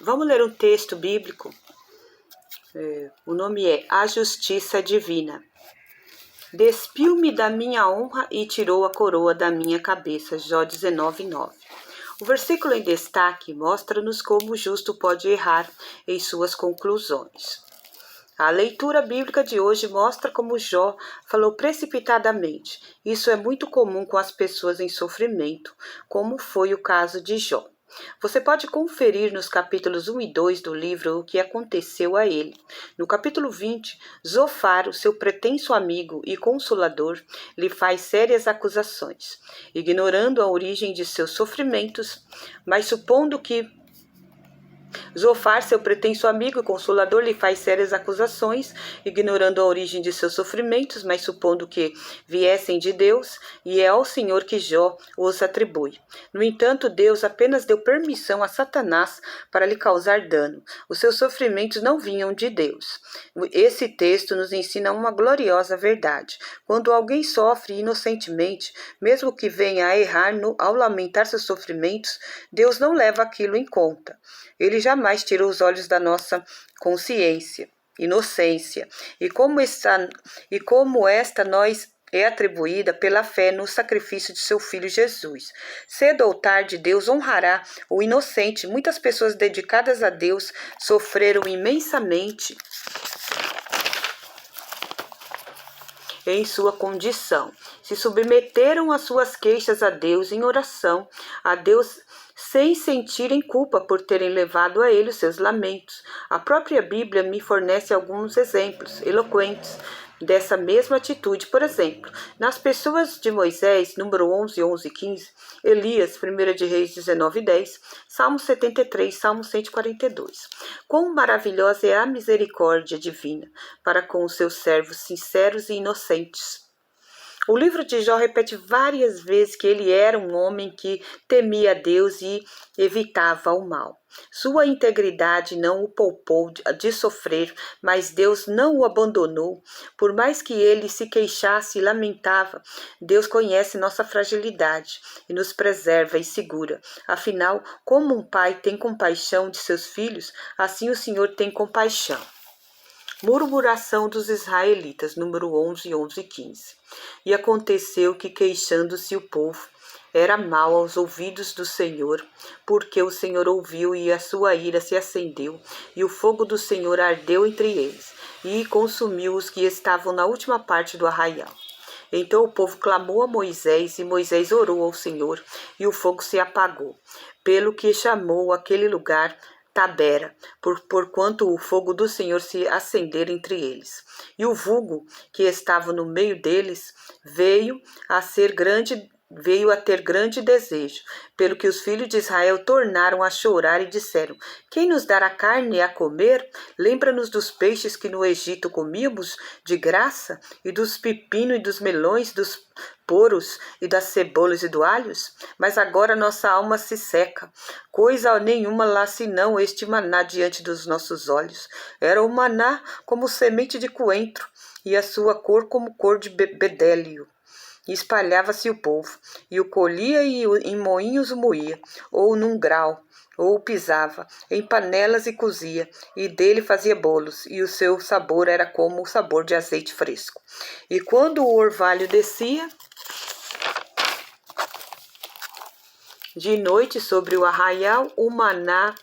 Vamos ler um texto bíblico. O nome é A Justiça Divina. Despiu-me da minha honra e tirou a coroa da minha cabeça. Jó 19:9. O versículo em destaque mostra-nos como o justo pode errar em suas conclusões. A leitura bíblica de hoje mostra como Jó falou precipitadamente. Isso é muito comum com as pessoas em sofrimento, como foi o caso de Jó. Você pode conferir nos capítulos 1 e 2 do livro o que aconteceu a ele. No capítulo 20, Zofar, o seu pretenso amigo e consolador, lhe faz sérias acusações, ignorando a origem de seus sofrimentos, mas supondo que Zofar, seu pretenso amigo e consolador, lhe faz sérias acusações, ignorando a origem de seus sofrimentos, mas supondo que viessem de Deus, e é ao Senhor que Jó os atribui. No entanto, Deus apenas deu permissão a Satanás para lhe causar dano. Os seus sofrimentos não vinham de Deus. Esse texto nos ensina uma gloriosa verdade. Quando alguém sofre inocentemente, mesmo que venha a errar ao lamentar seus sofrimentos, Deus não leva aquilo em conta. Ele jamais tira os olhos da nossa inocência. E como esta nós é atribuída pela fé no sacrifício de seu Filho Jesus. Cedo ou tarde, Deus honrará o inocente. Muitas pessoas dedicadas a Deus sofreram imensamente em sua condição. Se submeteram as suas queixas a Deus em oração, a Deus sem sentirem culpa por terem levado a ele os seus lamentos. A própria Bíblia me fornece alguns exemplos eloquentes dessa mesma atitude. Por exemplo, nas pessoas de Moisés, número 11, 11 e 15, Elias, 1 de Reis 19 e 10, Salmo 73, Salmo 142. Quão maravilhosa é a misericórdia divina para com os seus servos sinceros e inocentes. O livro de Jó repete várias vezes que ele era um homem que temia a Deus e evitava o mal. Sua integridade não o poupou de sofrer, mas Deus não o abandonou. Por mais que ele se queixasse e lamentava, Deus conhece nossa fragilidade e nos preserva e segura. Afinal, como um pai tem compaixão de seus filhos, assim o Senhor tem compaixão. Murmuração dos israelitas, número 11, 11 e 15. E aconteceu que, queixando-se o povo, era mal aos ouvidos do Senhor, porque o Senhor ouviu e a sua ira se acendeu, e o fogo do Senhor ardeu entre eles, e consumiu os que estavam na última parte do arraial. Então o povo clamou a Moisés, e Moisés orou ao Senhor, e o fogo se apagou, pelo que chamou aquele lugar Tabera, porquanto o fogo do Senhor se acendera entre eles. E o vulgo que estava no meio deles veio a ter grande desejo, pelo que os filhos de Israel tornaram a chorar e disseram: quem nos dará carne a comer? Lembra-nos dos peixes que no Egito comíamos de graça, e dos pepinos e dos melões, dos poros e das cebolas e do alhos? Mas agora nossa alma se seca, coisa nenhuma lá senão este maná diante dos nossos olhos. Era o maná como semente de coentro, e a sua cor como cor de bedélio. E espalhava-se o povo, e o colhia e em moinhos o moía, ou num grau, ou o pisava, em panelas e cozia, e dele fazia bolos, e o seu sabor era como o sabor de azeite fresco. E quando o orvalho descia de noite sobre o arraial, o maná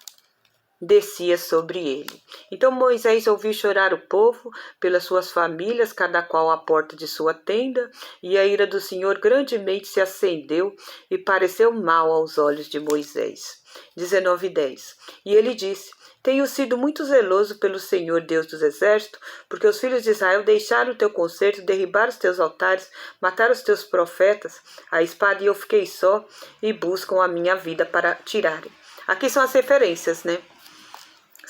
descia sobre ele. Então Moisés ouviu chorar o povo pelas suas famílias, cada qual à porta de sua tenda, e a ira do Senhor grandemente se acendeu e pareceu mal aos olhos de Moisés. 19:10. E ele disse: tenho sido muito zeloso pelo Senhor Deus dos exércitos, porque os filhos de Israel deixaram o teu concerto, derribaram os teus altares, mataram os teus profetas, a espada, e eu fiquei só, e buscam a minha vida para tirarem. Aqui são as referências, né?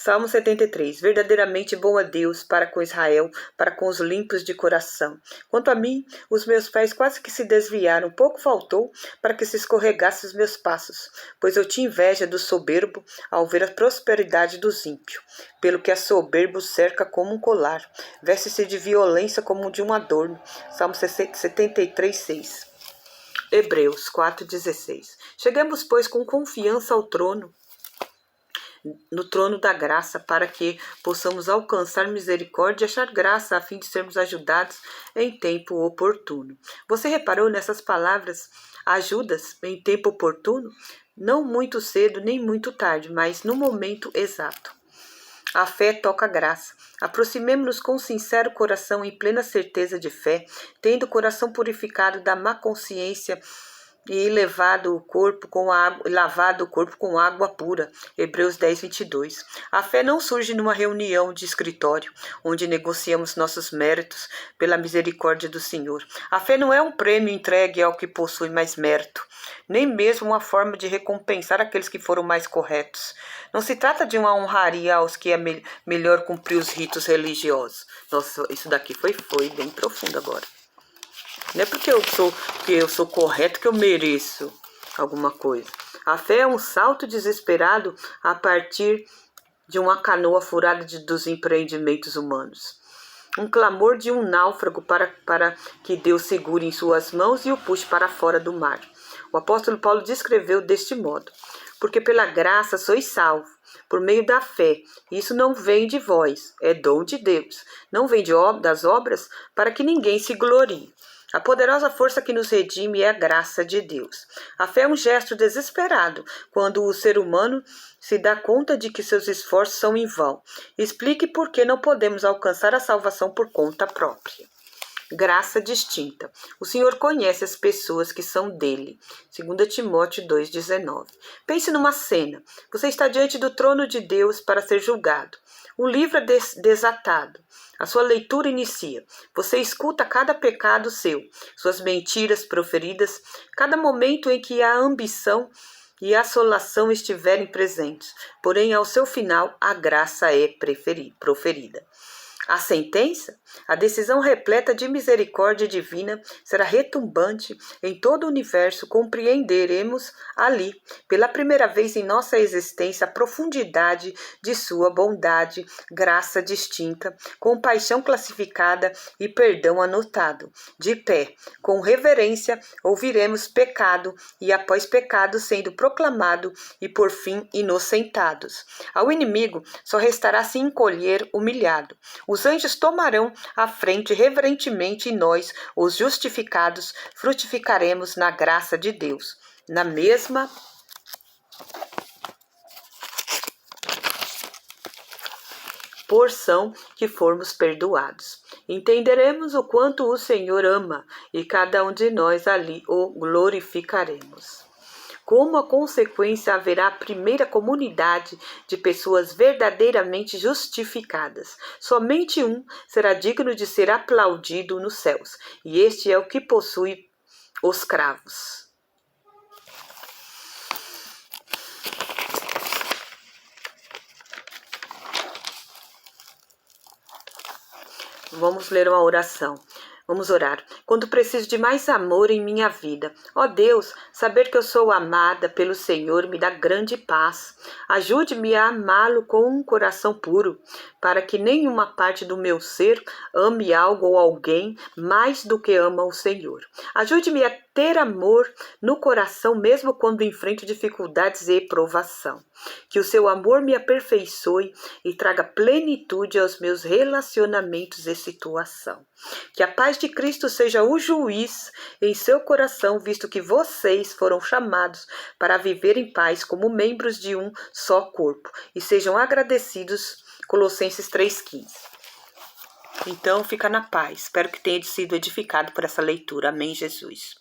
Salmo 73. Verdadeiramente bom é Deus para com Israel, para com os limpos de coração. Quanto a mim, os meus pés quase que se desviaram, pouco faltou para que se escorregassem os meus passos, pois eu tinha inveja do soberbo ao ver a prosperidade dos ímpios. Pelo que a soberbo cerca como um colar, veste-se de violência como de um adorno. Salmo 73, 6. Hebreus 4:16. Chegamos, pois, com confiança ao trono no trono da graça, para que possamos alcançar misericórdia e achar graça, a fim de sermos ajudados em tempo oportuno. Você reparou nessas palavras, ajudas em tempo oportuno? Não muito cedo, nem muito tarde, mas no momento exato. A fé toca a graça. Aproximemo-nos com sincero coração e plena certeza de fé, tendo o coração purificado da má consciência e lavado o corpo com água pura. Hebreus 10, 22. A fé não surge numa reunião de escritório, onde negociamos nossos méritos pela misericórdia do Senhor. A fé não é um prêmio entregue ao que possui mais mérito, nem mesmo uma forma de recompensar aqueles que foram mais corretos. Não se trata de uma honraria aos que é melhor cumprir os ritos religiosos. Nossa, isso daqui foi bem profundo agora. Não é porque eu sou correto que eu mereço alguma coisa. A fé é um salto desesperado a partir de uma canoa furada dos empreendimentos humanos. Um clamor de um náufrago para que Deus segure em suas mãos e o puxe para fora do mar. O apóstolo Paulo descreveu deste modo: porque pela graça sois salvos, por meio da fé. Isso não vem de vós, é dom de Deus. Não vem das obras, para que ninguém se glorie. A poderosa força que nos redime é a graça de Deus. A fé é um gesto desesperado quando o ser humano se dá conta de que seus esforços são em vão. Explique por que não podemos alcançar a salvação por conta própria. Graça distinta. O Senhor conhece as pessoas que são dele. 2 Timóteo 2,19. Pense numa cena. Você está diante do trono de Deus para ser julgado. Um livro é desatado. A sua leitura inicia. Você escuta cada pecado seu, suas mentiras proferidas, cada momento em que a ambição e a assolação estiverem presentes. Porém, ao seu final, a graça é proferida. A sentença, a decisão repleta de misericórdia divina, será retumbante em todo o universo. Compreenderemos ali, pela primeira vez em nossa existência, a profundidade de sua bondade, graça distinta, compaixão classificada e perdão anotado. De pé, com reverência, ouviremos pecado e após pecado sendo proclamado e por fim inocentados. Ao inimigo só restará se encolher humilhado. Os anjos tomarão a frente reverentemente e nós, os justificados, frutificaremos na graça de Deus. Na mesma porção que formos perdoados. Entenderemos o quanto o Senhor ama e cada um de nós ali o glorificaremos. Como a consequência, haverá a primeira comunidade de pessoas verdadeiramente justificadas. Somente um será digno de ser aplaudido nos céus, e este é o que possui os cravos. Vamos ler uma oração. Vamos orar. Quando preciso de mais amor em minha vida. Ó Deus, saber que eu sou amada pelo Senhor me dá grande paz. Ajude-me a amá-lo com um coração puro, para que nenhuma parte do meu ser ame algo ou alguém mais do que ama o Senhor. Ajude-me a ter amor no coração mesmo quando enfrento dificuldades e provação. Que o seu amor me aperfeiçoe e traga plenitude aos meus relacionamentos e situação. Que a paz de Cristo seja o juiz em seu coração, visto que vocês foram chamados para viver em paz como membros de um só corpo. E sejam agradecidos. Colossenses 3,15. Então, fica na paz. Espero que tenha sido edificado por essa leitura. Amém, Jesus.